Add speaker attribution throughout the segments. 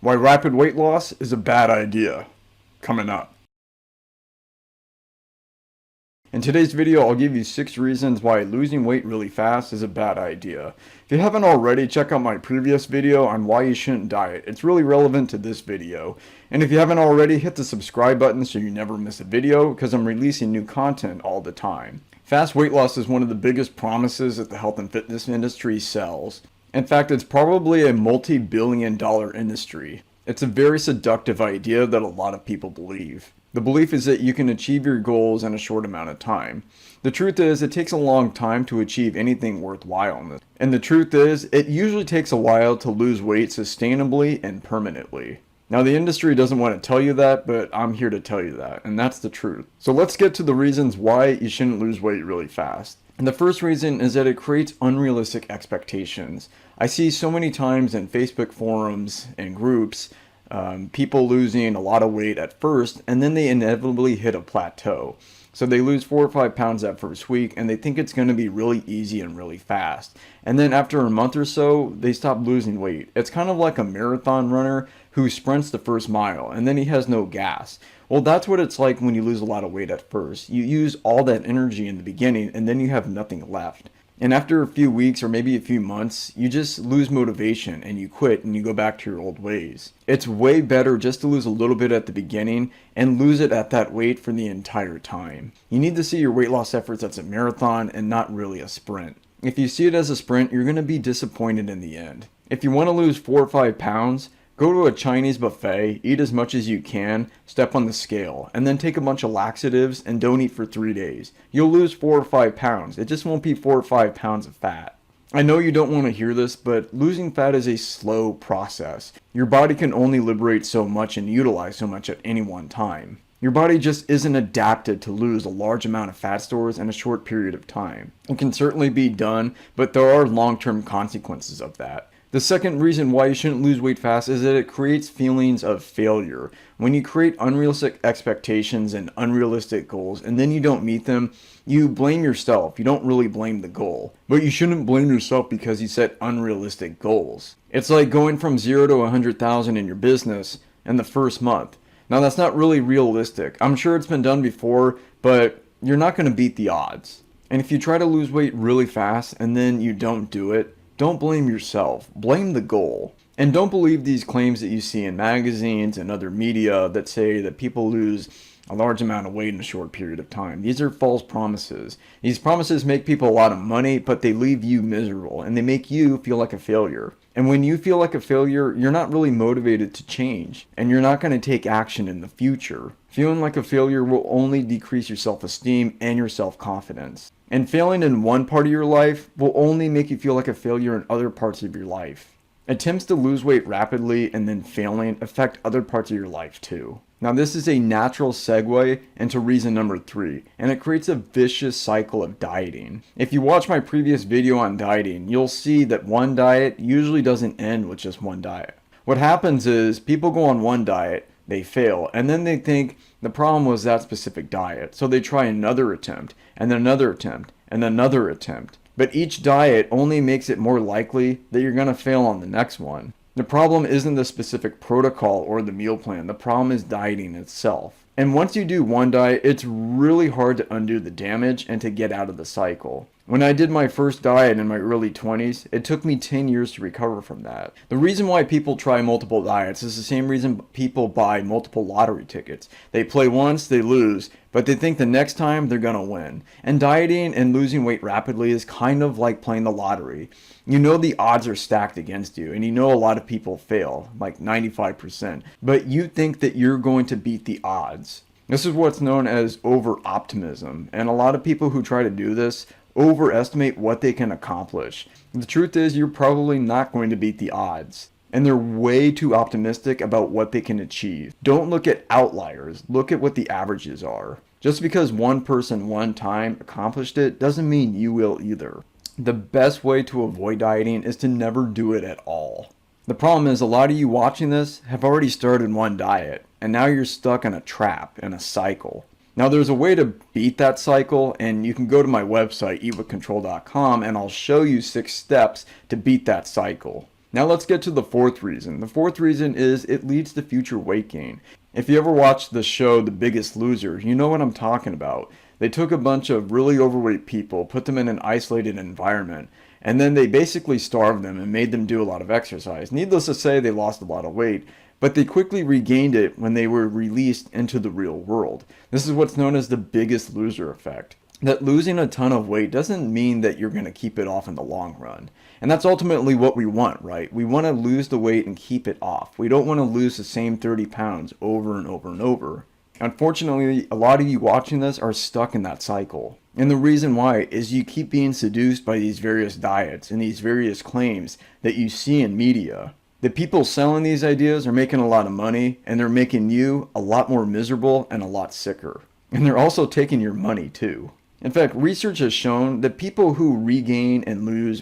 Speaker 1: Why rapid weight loss is a bad idea. Coming up. In today's video, I'll give you 6 reasons why losing weight really fast is a bad idea. If you haven't already, check out my previous video on why you shouldn't diet. It's really relevant to this video. And if you haven't already, hit the subscribe button so you never miss a video, because I'm releasing new content all the time. Fast weight loss is one of the biggest promises that the health and fitness industry sells. In fact, it's probably a multi-billion-dollar industry. It's a very seductive idea that a lot of people believe. The belief is that you can achieve your goals in a short amount of time. The truth is, it takes a long time to achieve anything worthwhile. And the truth is, it usually takes a while to lose weight sustainably and permanently. Now, the industry doesn't want to tell you that, but I'm here to tell you that, and that's the truth. So let's get to the reasons why you shouldn't lose weight really fast. And the first reason is that it creates unrealistic expectations. I see so many times in Facebook forums and groups, people losing a lot of weight at first, and then they inevitably hit a plateau. So they lose 4 or 5 pounds that first week, and they think it's going to be really easy and really fast. And then after a month or so, they stop losing weight. It's kind of like a marathon runner who sprints the first mile, and then he has no gas. Well, that's what it's like when you lose a lot of weight at first. You use all that energy in the beginning, and then you have nothing left. And after a few weeks or maybe a few months, you just lose motivation and you quit and you go back to your old ways. It's way better just to lose a little bit at the beginning and lose it at that weight for the entire time. You need to see your weight loss efforts as a marathon and not really a sprint. If you see it as a sprint, you're going to be disappointed in the end. If you want to lose 4 or 5 pounds, go to a Chinese buffet, eat as much as you can, step on the scale, and then take a bunch of laxatives and don't eat for 3 days. You'll lose 4 or 5 pounds. It just won't be 4 or 5 pounds of fat. I know you don't want to hear this, but losing fat is a slow process. Your body can only liberate so much and utilize so much at any one time. Your body just isn't adapted to lose a large amount of fat stores in a short period of time. It can certainly be done, but there are long-term consequences of that. The second reason why you shouldn't lose weight fast is that it creates feelings of failure. When you create unrealistic expectations and unrealistic goals and then you don't meet them, you blame yourself. You don't really blame the goal. But you shouldn't blame yourself because you set unrealistic goals. It's like going from 0 to 100,000 in your business in the first month. Now, that's not really realistic. I'm sure it's been done before, but you're not going to beat the odds. And if you try to lose weight really fast and then you don't do it, don't blame yourself, blame the goal. And don't believe these claims that you see in magazines and other media that say that people lose a large amount of weight in a short period of time. These are false promises. These promises make people a lot of money, but they leave you miserable and they make you feel like a failure. And when you feel like a failure, you're not really motivated to change and you're not going to take action in the future. Feeling like a failure will only decrease your self-esteem and your self-confidence. And failing in one part of your life will only make you feel like a failure in other parts of your life. Attempts to lose weight rapidly and then failing affect other parts of your life too. Now, this is a natural segue into reason number 3, and it creates a vicious cycle of dieting. If you watch my previous video on dieting, you'll see that one diet usually doesn't end with just one diet. What happens is people go on one diet, they fail, and then they think the problem was that specific diet. So they try another attempt, and then another attempt, and another attempt. But each diet only makes it more likely that you're going to fail on the next one. The problem isn't the specific protocol or the meal plan. The problem is dieting itself. And once you do one diet, it's really hard to undo the damage and to get out of the cycle. When I did my first diet in my early 20s, it took me 10 years to recover from that. The reason why people try multiple diets is the same reason people buy multiple lottery tickets. They play once, they lose, but they think the next time they're gonna win. And dieting and losing weight rapidly is kind of like playing the lottery. You know the odds are stacked against you, and you know a lot of people fail, like 95%, but you think that you're going to beat the odds. This is what's known as over-optimism, and a lot of people who try to do this overestimate what they can accomplish. The truth is, you're probably not going to beat the odds. And they're way too optimistic about what they can achieve. Don't look at outliers, look at what the averages are. Just because one person one time accomplished it doesn't mean you will either. The best way to avoid dieting is to never do it at all. The problem is a lot of you watching this have already started one diet, and now you're stuck in a trap, in a cycle. Now there's a way to beat that cycle, and you can go to my website, eatwithcontrol.com, and I'll show you 6 steps to beat that cycle. Now let's get to the fourth reason. The fourth reason is it leads to future weight gain. If you ever watched the show The Biggest Loser, you know what I'm talking about. They took a bunch of really overweight people, put them in an isolated environment, and then they basically starved them and made them do a lot of exercise. Needless to say, they lost a lot of weight, but they quickly regained it when they were released into the real world. This is what's known as the Biggest Loser effect. That losing a ton of weight doesn't mean that you're going to keep it off in the long run. And that's ultimately what we want, right? We want to lose the weight and keep it off. We don't want to lose the same 30 pounds over and over and over. Unfortunately, a lot of you watching this are stuck in that cycle. And the reason why is you keep being seduced by these various diets and these various claims that you see in media. The people selling these ideas are making a lot of money, and they're making you a lot more miserable and a lot sicker. And they're also taking your money too. In fact, research has shown that people who regain and lose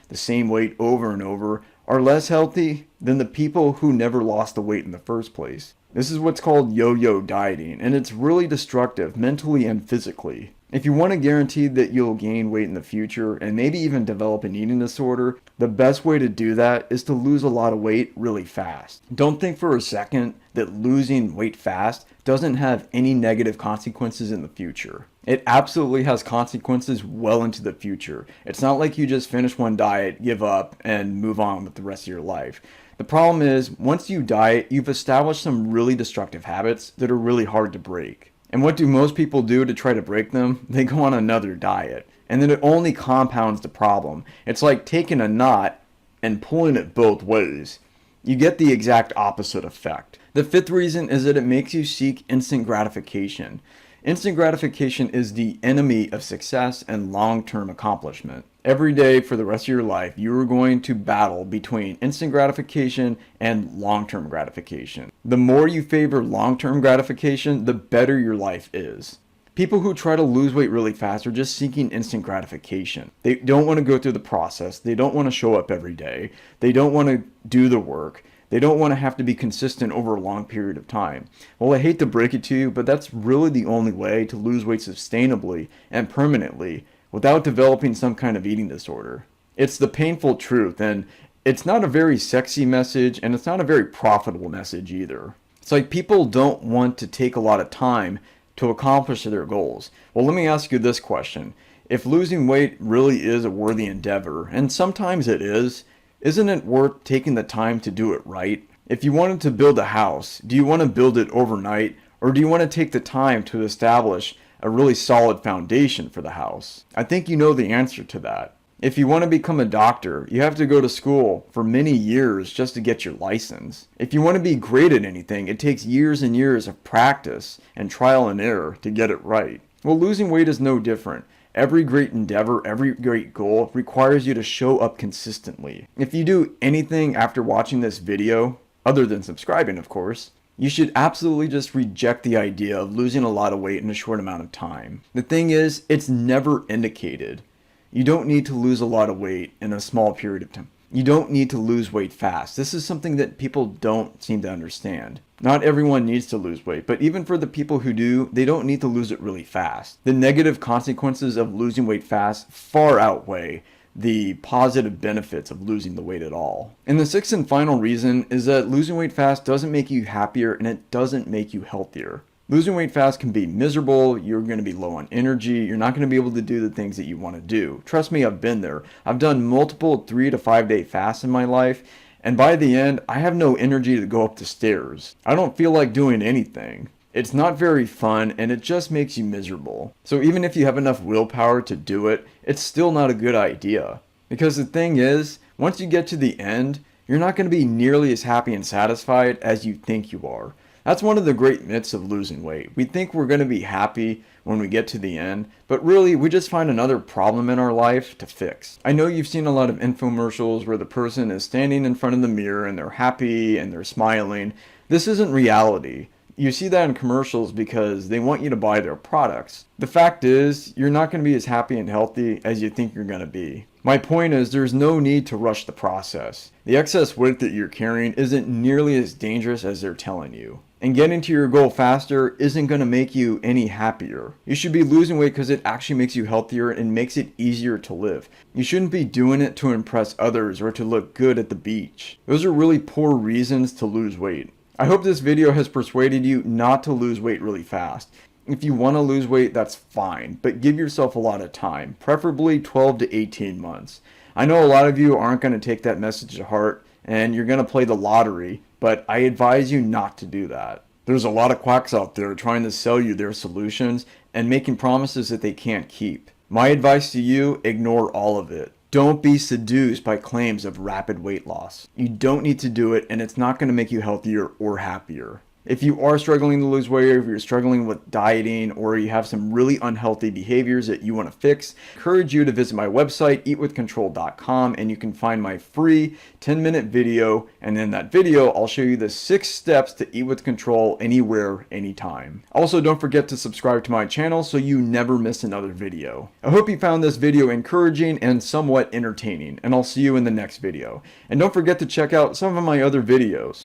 Speaker 1: the same weight over and over are less healthy than the people who never lost the weight in the first place. This is what's called yo-yo dieting, and it's really destructive mentally and physically. If you want to guarantee that you'll gain weight in the future and maybe even develop an eating disorder, the best way to do that is to lose a lot of weight really fast. Don't think for a second that losing weight fast doesn't have any negative consequences in the future. It absolutely has consequences well into the future. It's not like you just finish one diet, give up, and move on with the rest of your life. The problem is, once you diet, you've established some really destructive habits that are really hard to break. And what do most people do to try to break them? They go on another diet. And then it only compounds the problem. It's like taking a knot and pulling it both ways. You get the exact opposite effect. The fifth reason is that it makes you seek instant gratification. Instant gratification is the enemy of success and long-term accomplishment. Every day for the rest of your life, you are going to battle between instant gratification and long-term gratification. The more you favor long-term gratification, the better your life is. People who try to lose weight really fast are just seeking instant gratification. They don't want to go through the process. They don't want to show up every day. They don't want to do the work. They don't want to have to be consistent over a long period of time. Well, I hate to break it to you, but that's really the only way to lose weight sustainably and permanently without developing some kind of eating disorder. It's the painful truth, and it's not a very sexy message, and it's not a very profitable message either. It's like people don't want to take a lot of time to accomplish their goals. Well, let me ask you this question. If losing weight really is a worthy endeavor, and sometimes it is, isn't it worth taking the time to do it right? If you wanted to build a house, do you want to build it overnight, or do you want to take the time to establish a really solid foundation for the house? I think you know the answer to that. If you want to become a doctor, you have to go to school for many years just to get your license. If you want to be great at anything, it takes years and years of practice and trial and error to get it right. Well, losing weight is no different. Every great endeavor, every great goal requires you to show up consistently. If you do anything after watching this video, other than subscribing of course, you should absolutely just reject the idea of losing a lot of weight in a short amount of time. The thing is, it's never indicated. You don't need to lose a lot of weight in a small period of time. You don't need to lose weight fast. This is something that people don't seem to understand. Not everyone needs to lose weight, but even for the people who do, they don't need to lose it really fast. The negative consequences of losing weight fast far outweigh the positive benefits of losing the weight at all. And the sixth and final reason is that losing weight fast doesn't make you happier and it doesn't make you healthier. Losing weight fast can be miserable, you're going to be low on energy, you're not going to be able to do the things that you want to do. Trust me, I've been there. I've done multiple 3 to 5 day fasts in my life, and by the end, I have no energy to go up the stairs. I don't feel like doing anything. It's not very fun, and it just makes you miserable. So even if you have enough willpower to do it, it's still not a good idea. Because the thing is, once you get to the end, you're not going to be nearly as happy and satisfied as you think you are. That's one of the great myths of losing weight. We think we're going to be happy when we get to the end, but really we just find another problem in our life to fix. I know you've seen a lot of infomercials where the person is standing in front of the mirror and they're happy and they're smiling. This isn't reality. You see that in commercials because they want you to buy their products. The fact is, you're not going to be as happy and healthy as you think you're going to be. My point is, there's no need to rush the process. The excess weight that you're carrying isn't nearly as dangerous as they're telling you. And getting to your goal faster isn't going to make you any happier. You should be losing weight because it actually makes you healthier and makes it easier to live. You shouldn't be doing it to impress others or to look good at the beach. Those are really poor reasons to lose weight. I hope this video has persuaded you not to lose weight really fast. If you want to lose weight, that's fine, but give yourself a lot of time, preferably 12 to 18 months. I know a lot of you aren't going to take that message to heart and you're going to play the lottery, but I advise you not to do that. There's a lot of quacks out there trying to sell you their solutions and making promises that they can't keep. My advice to you, ignore all of it. Don't be seduced by claims of rapid weight loss. You don't need to do it, and it's not going to make you healthier or happier. If you are struggling to lose weight, or if you're struggling with dieting, or you have some really unhealthy behaviors that you want to fix, I encourage you to visit my website, eatwithcontrol.com, and you can find my free 10-minute video. And in that video, I'll show you the 6 steps to eat with control anywhere, anytime. Also, don't forget to subscribe to my channel so you never miss another video. I hope you found this video encouraging and somewhat entertaining, and I'll see you in the next video. And don't forget to check out some of my other videos.